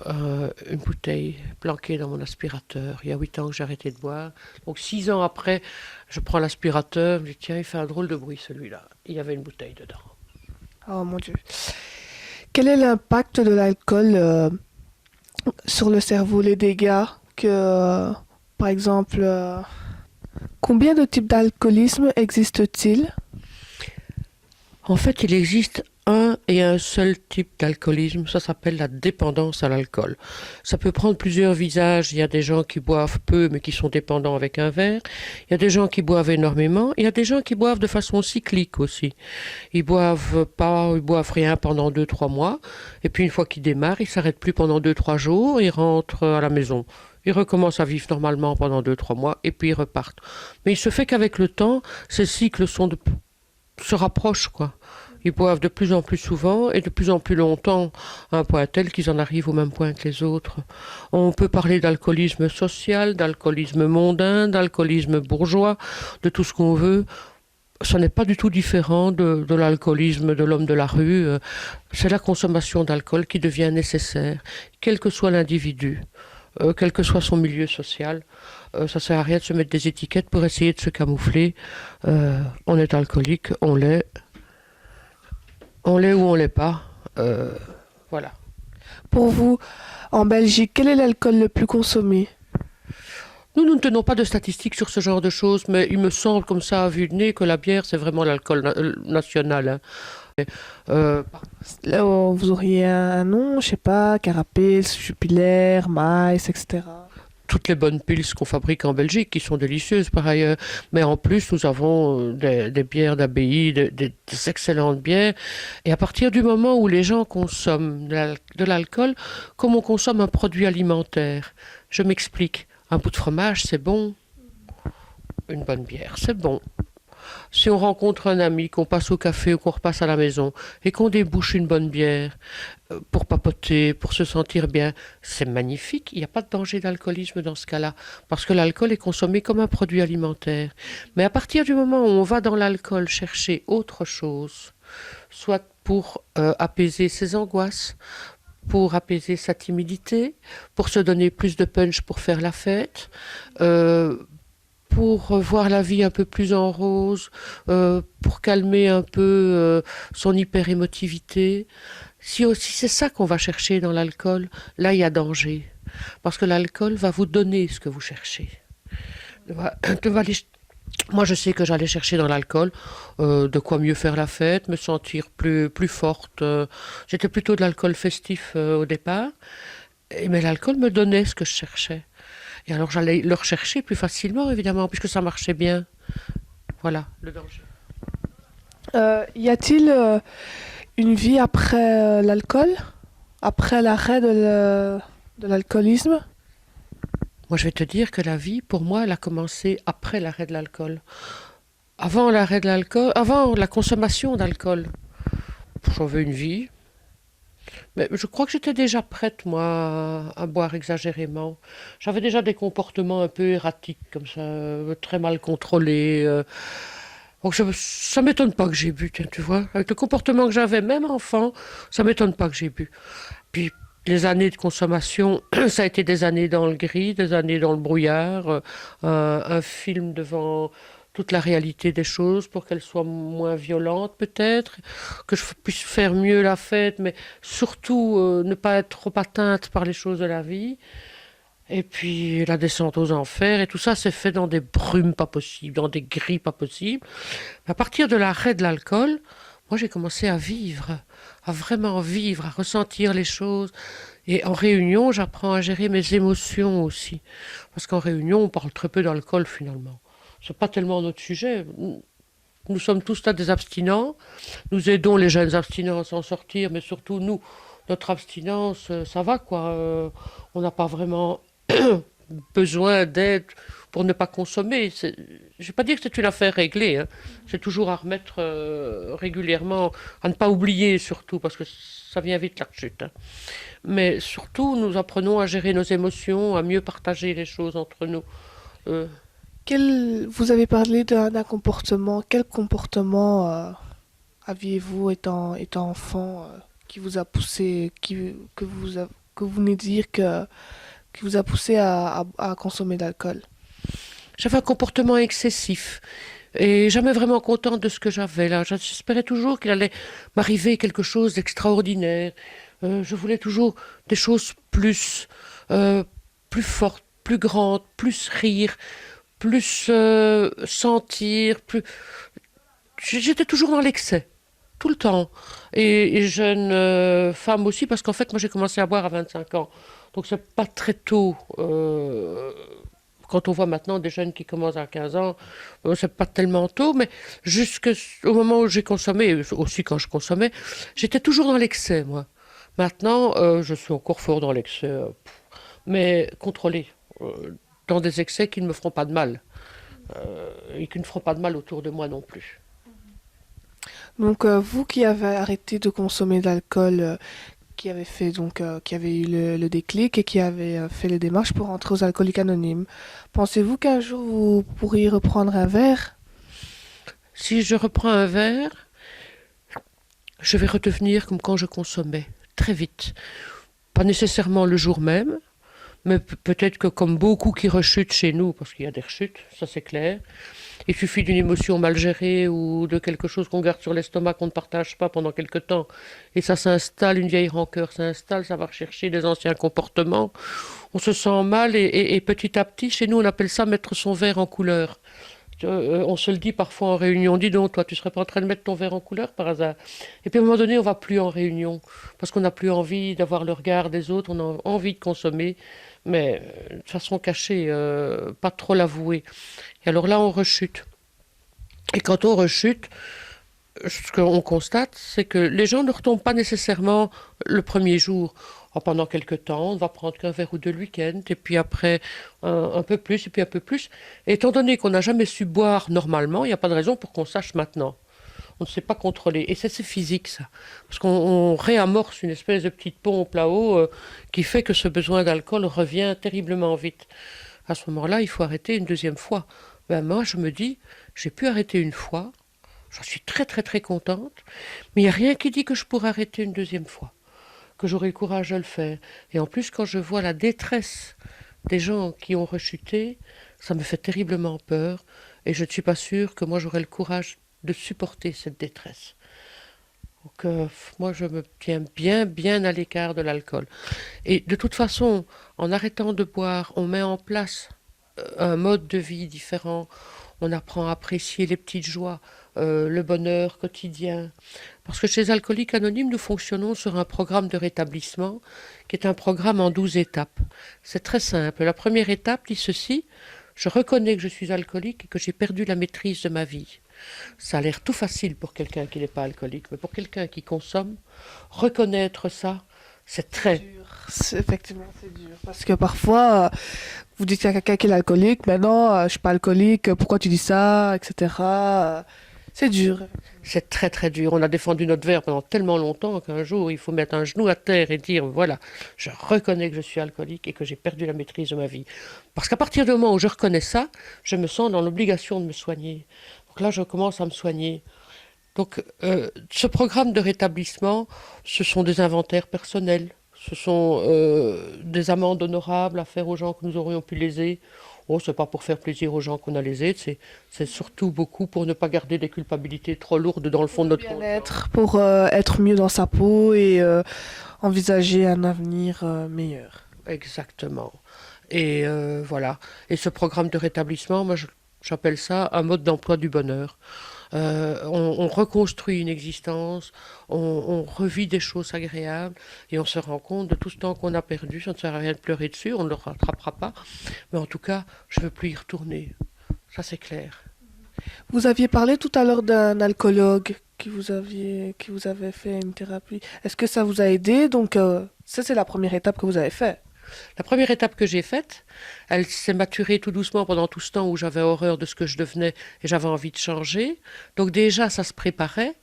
une bouteille planquée dans mon aspirateur. Il y a 8 ans que j'ai arrêté de boire. Donc 6 ans après, je prends l'aspirateur, je me dis tiens, il fait un drôle de bruit celui-là. Il y avait une bouteille dedans. oh mon Dieu, quel est l'impact de l'alcool sur le cerveau, les dégâts que, par exemple, combien de types d'alcoolisme existent-ils? En fait, il existe un et un seul type d'alcoolisme, ça s'appelle la dépendance à l'alcool. Ça peut prendre plusieurs visages. Il y a des gens qui boivent peu mais qui sont dépendants avec un verre. Il y a des gens qui boivent énormément. Il y a des gens qui boivent de façon cyclique aussi. Ils boivent pas, ils boivent rien pendant 2, 3 mois. Et puis une fois qu'ils démarrent, ils s'arrêtent plus pendant 2, 3 jours. Ils rentrent à la maison. Ils recommencent à vivre normalement pendant 2, 3 mois et puis ils repartent. Mais il se fait qu'avec le temps, ces cycles se rapprochent, quoi. Ils boivent de plus en plus souvent et de plus en plus longtemps, à un point tel qu'ils en arrivent au même point que les autres. On peut parler d'alcoolisme social, d'alcoolisme mondain, d'alcoolisme bourgeois, de tout ce qu'on veut. Ça n'est pas du tout différent de l'alcoolisme de l'homme de la rue. C'est la consommation d'alcool qui devient nécessaire, quel que soit l'individu, quel que soit son milieu social. Ça sert à rien de se mettre des étiquettes pour essayer de se camoufler. On est alcoolique, on l'est ou on l'est pas. Voilà. Pour vous, en Belgique, quel est l'alcool le plus consommé? Nous ne tenons pas de statistiques sur ce genre de choses, mais il me semble comme ça, à vue de nez, que la bière, c'est vraiment l'alcool national, hein. Euh, Là, vous auriez un nom, je sais pas, Carapils, Jupiler, Maïs, etc. Toutes les bonnes pils qu'on fabrique en Belgique, qui sont délicieuses par ailleurs. Mais en plus, nous avons des bières d'abbaye, des excellentes bières. Et à partir du moment où les gens consomment de l'alcool, comme on consomme un produit alimentaire, je m'explique. Un bout de fromage, c'est bon. Une bonne bière, c'est bon. Si on rencontre un ami, qu'on passe au café ou qu'on repasse à la maison et qu'on débouche une bonne bière pour papoter, pour se sentir bien, c'est magnifique. Il n'y a pas de danger d'alcoolisme dans ce cas-là, parce que l'alcool est consommé comme un produit alimentaire. Mais à partir du moment où on va dans l'alcool chercher autre chose, soit pour apaiser ses angoisses, pour apaiser sa timidité, pour se donner plus de punch pour faire la fête, euh, pour voir la vie un peu plus en rose, pour calmer un peu son hyper-émotivité. Si c'est ça qu'on va chercher dans l'alcool, là il y a danger. Parce que l'alcool va vous donner ce que vous cherchez. Va- va aller Moi, je sais que j'allais chercher dans l'alcool de quoi mieux faire la fête, me sentir plus forte. J'étais plutôt de l'alcool festif au départ, mais l'alcool me donnait ce que je cherchais. Et alors, j'allais le rechercher plus facilement, évidemment, puisque ça marchait bien. Voilà, le danger. Y a-t-il une vie après l'alcool? Après l'arrêt de l'alcoolisme? Moi, je vais te dire que la vie, pour moi, elle a commencé après l'arrêt de l'alcool. Avant l'arrêt de l'alcool, avant la consommation d'alcool, j'avais une vie. Mais je crois que j'étais déjà prête, moi, à boire exagérément. J'avais déjà des comportements un peu erratiques, comme ça, très mal contrôlés. Donc ça m'étonne pas que j'ai bu, tiens, tu vois. Avec le comportement que j'avais, même enfant, ça m'étonne pas que j'ai bu. Puis les années de consommation, ça a été des années dans le gris, des années dans le brouillard, un film devant toute la réalité des choses pour qu'elle soit moins violente peut-être, que je puisse faire mieux la fête, mais surtout ne pas être trop atteinte par les choses de la vie. Et puis la descente aux enfers, et tout ça s'est fait dans des brumes pas possibles, dans des gris pas possibles. À partir de l'arrêt de l'alcool, moi j'ai commencé à vivre, à vraiment vivre, à ressentir les choses. Et en réunion, j'apprends à gérer mes émotions aussi. Parce qu'en réunion, on parle très peu d'alcool finalement. C'est pas tellement notre sujet. Nous sommes tous là des abstinents. Nous aidons les jeunes abstinents à s'en sortir, mais surtout nous, notre abstinence, ça va quoi. On n'a pas vraiment besoin d'aide pour ne pas consommer. Je ne vais pas dire que c'est une affaire réglée, hein. C'est toujours à remettre régulièrement, à ne pas oublier surtout, parce que ça vient vite la chute, hein. Mais surtout, nous apprenons à gérer nos émotions, à mieux partager les choses entre nous. Euh, Vous avez parlé d'un comportement. Quel comportement aviez-vous étant enfant qui vous a poussé, que vous venez de dire qui vous a poussé à consommer de l'alcool? J'avais un comportement excessif et jamais vraiment contente de ce que j'avais là. J'espérais toujours qu'il allait m'arriver quelque chose d'extraordinaire. Je voulais toujours des choses euh, plus fortes, plus grandes, plus rire, plus sentir, plus. J'étais toujours dans l'excès, tout le temps. Et jeune femme aussi, parce qu'en fait, moi j'ai commencé à boire à 25 ans. Donc c'est pas très tôt. Quand on voit maintenant des jeunes qui commencent à 15 ans, c'est pas tellement tôt, mais jusqu'au moment où j'ai consommé, et aussi quand je consommais, j'étais toujours dans l'excès, moi. Maintenant, je suis encore fort dans l'excès, mais contrôlé, dans des excès qui ne me feront pas de mal, et qui ne feront pas de mal autour de moi non plus. Donc vous qui avez arrêté de consommer de l'alcool, qui avez eu le déclic et qui avez fait les démarches pour entrer aux alcooliques anonymes, pensez-vous qu'un jour vous pourriez reprendre un verre? Si je reprends un verre, je vais redevenir comme quand je consommais, très vite. Pas nécessairement le jour même, Mais peut-être que comme beaucoup qui rechutent chez nous, parce qu'il y a des rechutes, ça c'est clair, il suffit d'une émotion mal gérée ou de quelque chose qu'on garde sur l'estomac qu'on ne partage pas pendant quelque temps. Et ça s'installe, une vieille rancœur s'installe, ça va rechercher des anciens comportements. On se sent mal et petit à petit, chez nous on appelle ça mettre son verre en couleur. On se le dit parfois en réunion, dis donc, toi, tu serais pas en train de mettre ton verre en couleur par hasard? Et puis à un moment donné, on va plus en réunion, parce qu'on n'a plus envie d'avoir le regard des autres, on a envie de consommer, mais de façon cachée, pas trop l'avouer. Et alors là, on rechute. Et quand on rechute, ce qu'on constate, c'est que les gens ne retombent pas nécessairement le premier jour. Pendant quelques temps, on va prendre qu'un verre ou deux le week-end, et puis après un peu plus, et puis un peu plus. Et étant donné qu'on n'a jamais su boire normalement, il n'y a pas de raison pour qu'on sache maintenant. On ne sait pas contrôler. Et c'est physique, ça. Parce qu'on réamorce une espèce de petite pompe là-haut qui fait que ce besoin d'alcool revient terriblement vite. À ce moment-là, il faut arrêter une deuxième fois. Ben moi, je me dis, j'ai pu arrêter une fois, j'en suis très très très contente, mais il n'y a rien qui dit que je pourrais arrêter une deuxième fois, que j'aurai le courage de le faire. Et en plus, quand je vois la détresse des gens qui ont rechuté, ça me fait terriblement peur, et je ne suis pas sûre que moi j'aurai le courage de supporter cette détresse. Donc moi je me tiens bien bien à l'écart de l'alcool. Et de toute façon, en arrêtant de boire, on met en place un mode de vie différent. On apprend à apprécier les petites joies, le bonheur quotidien. Parce que chez Alcooliques Anonymes, nous fonctionnons sur un programme de rétablissement qui est un programme en 12 étapes. C'est très simple. La première étape dit ceci: je reconnais que je suis alcoolique et que j'ai perdu la maîtrise de ma vie. Ça a l'air tout facile pour quelqu'un qui n'est pas alcoolique, mais pour quelqu'un qui consomme, reconnaître ça, c'est très Dur. Effectivement, c'est dur. Parce que parfois, vous dites à quelqu'un qui est alcoolique, mais non, je suis pas alcoolique, pourquoi tu dis ça, etc. C'est dur. C'est très très dur. On a défendu notre verre pendant tellement longtemps qu'un jour il faut mettre un genou à terre et dire voilà, je reconnais que je suis alcoolique et que j'ai perdu la maîtrise de ma vie. Parce qu'à partir du moment où je reconnais ça, je me sens dans l'obligation de me soigner. Donc là, je commence à me soigner. Donc ce programme de rétablissement, ce sont des inventaires personnels. Ce sont des amendes honorables à faire aux gens que nous aurions pu léser. Oh, c'est pas pour faire plaisir aux gens qu'on a lésés, c'est surtout beaucoup pour ne pas garder des culpabilités trop lourdes dans le fond de notre conscience. Bien-être, pour être mieux dans sa peau et envisager un avenir meilleur. Exactement. Et voilà. Et ce programme de rétablissement, moi j'appelle ça un mode d'emploi du bonheur. On reconstruit une existence, on revit des choses agréables et on se rend compte de tout ce temps qu'on a perdu. Ça ne sert à rien de pleurer dessus, on ne le rattrapera pas. Mais en tout cas, je ne veux plus y retourner. Ça, c'est clair. Vous aviez parlé tout à l'heure d'un alcoologue qui vous avait fait une thérapie. Est-ce que ça vous a aidé? Donc, ça, c'est la première étape que vous avez fait. La première étape que j'ai faite, elle s'est maturée tout doucement pendant tout ce temps où j'avais horreur de ce que je devenais et j'avais envie de changer. Donc déjà, ça se préparait.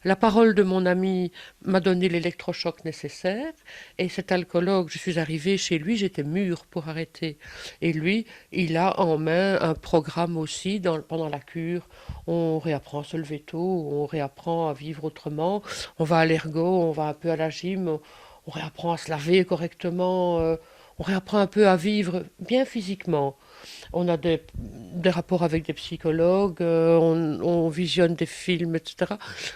La parole de mon ami m'a donné l'électrochoc nécessaire. Et cet alcoologue, je suis arrivée chez lui, j'étais mûre pour arrêter. Et lui, il a en main un programme aussi pendant la cure. On réapprend à se lever tôt, on réapprend à vivre autrement. On va à l'ergo, on va un peu à la gym, on réapprend à se laver correctement. On réapprend un peu à vivre bien physiquement. On a des rapports avec des psychologues, on visionne des films, etc.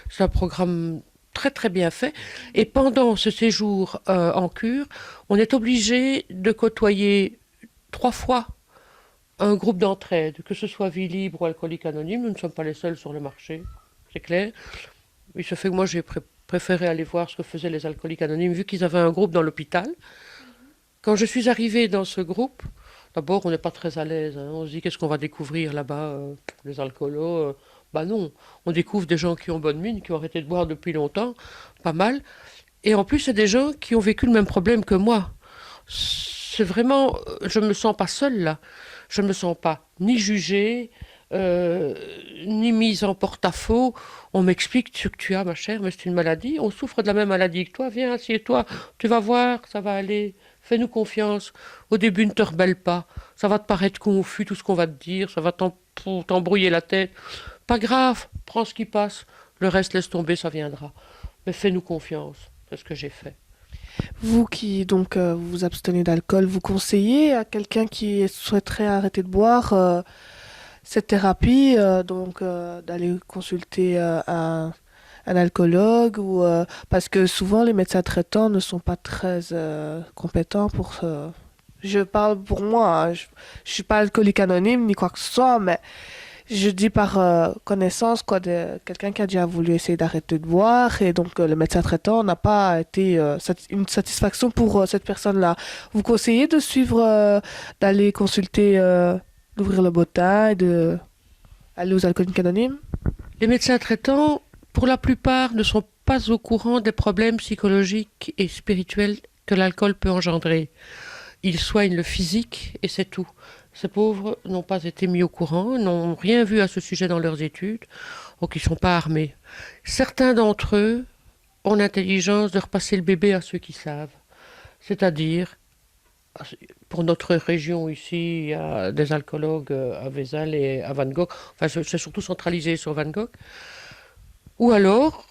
C'est un programme très très bien fait. Et pendant ce séjour en cure, on est obligé de côtoyer 3 fois un groupe d'entraide, que ce soit Vie Libre ou Alcooliques Anonymes. Nous ne sommes pas les seuls sur le marché, c'est clair. Il se fait que moi j'ai préféré aller voir ce que faisaient les Alcooliques Anonymes, vu qu'ils avaient un groupe dans l'hôpital. Quand je suis arrivée dans ce groupe, d'abord on n'est pas très à l'aise, hein. On se dit qu'est-ce qu'on va découvrir là-bas, les alcoolos. Bah non, on découvre des gens qui ont bonne mine, qui ont arrêté de boire depuis longtemps, pas mal. Et en plus, c'est des gens qui ont vécu le même problème que moi. C'est vraiment, je me sens pas seule là. Je me sens pas ni jugée, euh, ni mise en porte-à-faux. On m'explique ce que tu as, ma chère, mais c'est une maladie. On souffre de la même maladie que toi. Viens, assieds-toi, tu vas voir, ça va aller. Fais-nous confiance. Au début, ne te rebelle pas. Ça va te paraître confus, tout ce qu'on va te dire. Ça va t'embrouiller la tête. Pas grave, prends ce qui passe. Le reste, laisse tomber, ça viendra. Mais fais-nous confiance. C'est ce que j'ai fait. Vous qui donc vous abstenez d'alcool, vous conseillez à quelqu'un qui souhaiterait arrêter de boire cette thérapie, d'aller consulter un alcoologue ou parce que souvent les médecins traitants ne sont pas très compétents pour je parle pour moi, hein, je suis pas alcoolique anonyme ni quoi que ce soit, mais je dis par connaissance quoi de quelqu'un qui a déjà voulu essayer d'arrêter de boire et donc le médecin traitant n'a pas été une satisfaction pour cette personne-là. Vous conseillez de suivre, d'aller consulter, d'ouvrir le bottin et de aller aux alcooliques anonymes? Les médecins traitants, pour la plupart, ne sont pas au courant des problèmes psychologiques et spirituels que l'alcool peut engendrer. Ils soignent le physique et c'est tout. Ces pauvres n'ont pas été mis au courant, n'ont rien vu à ce sujet dans leurs études, donc ils ne sont pas armés. Certains d'entre eux ont l'intelligence de repasser le bébé à ceux qui savent. C'est-à-dire, pour notre région ici, il y a des alcoologues à Vézal et à Van Gogh, enfin c'est surtout centralisé sur Van Gogh, ou alors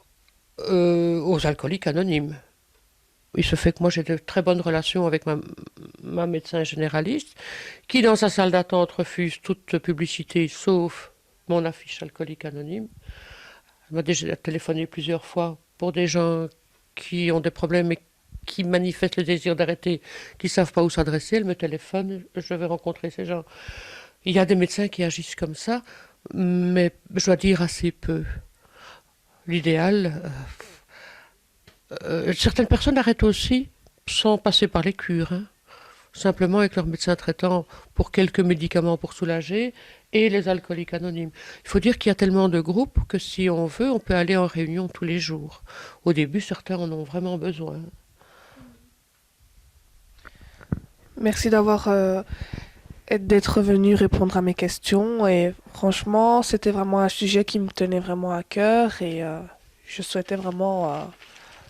aux alcooliques anonymes. Il se fait que moi j'ai de très bonnes relations avec ma médecin généraliste, qui dans sa salle d'attente refuse toute publicité sauf mon affiche alcoolique anonyme. Elle m'a déjà téléphoné plusieurs fois pour des gens qui ont des problèmes et qui manifestent le désir d'arrêter, qui ne savent pas où s'adresser. Elle me téléphone, je vais rencontrer ces gens. Il y a des médecins qui agissent comme ça, mais je dois dire assez peu. L'idéal, certaines personnes arrêtent aussi sans passer par les cures, hein. Simplement avec leur médecin traitant pour quelques médicaments pour soulager et les alcooliques anonymes. Il faut dire qu'il y a tellement de groupes que si on veut, on peut aller en réunion tous les jours. Au début, certains en ont vraiment besoin. Merci d'être venu répondre à mes questions et franchement, c'était vraiment un sujet qui me tenait vraiment à cœur et je souhaitais vraiment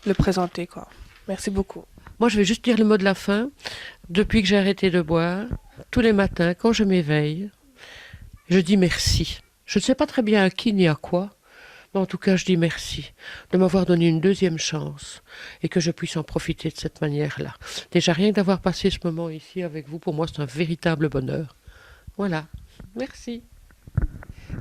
le présenter quoi. Merci beaucoup. Moi, je vais juste dire le mot de la fin. Depuis que j'ai arrêté de boire, tous les matins, quand je m'éveille, je dis merci. Je ne sais pas très bien à qui ni à quoi, mais en tout cas, je dis merci de m'avoir donné une deuxième chance et que je puisse en profiter de cette manière-là. Déjà, rien que d'avoir passé ce moment ici avec vous, pour moi, c'est un véritable bonheur. Voilà. Merci.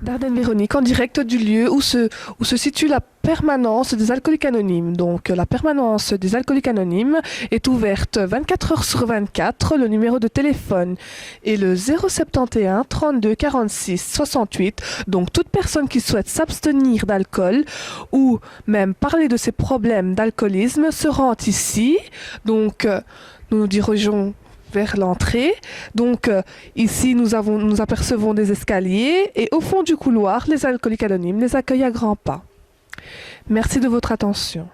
Dardenne Véronique, en direct du lieu où se situe la permanence des alcooliques anonymes. Donc la permanence des alcooliques anonymes est ouverte 24 heures sur 24. Le numéro de téléphone est le 071 32 46 68. Donc toute personne qui souhaite s'abstenir d'alcool ou même parler de ses problèmes d'alcoolisme se rend ici. Donc nous nous dirigeons vers l'entrée. Donc ici nous apercevons des escaliers et au fond du couloir, les alcooliques anonymes les accueillent à grands pas. Merci de votre attention.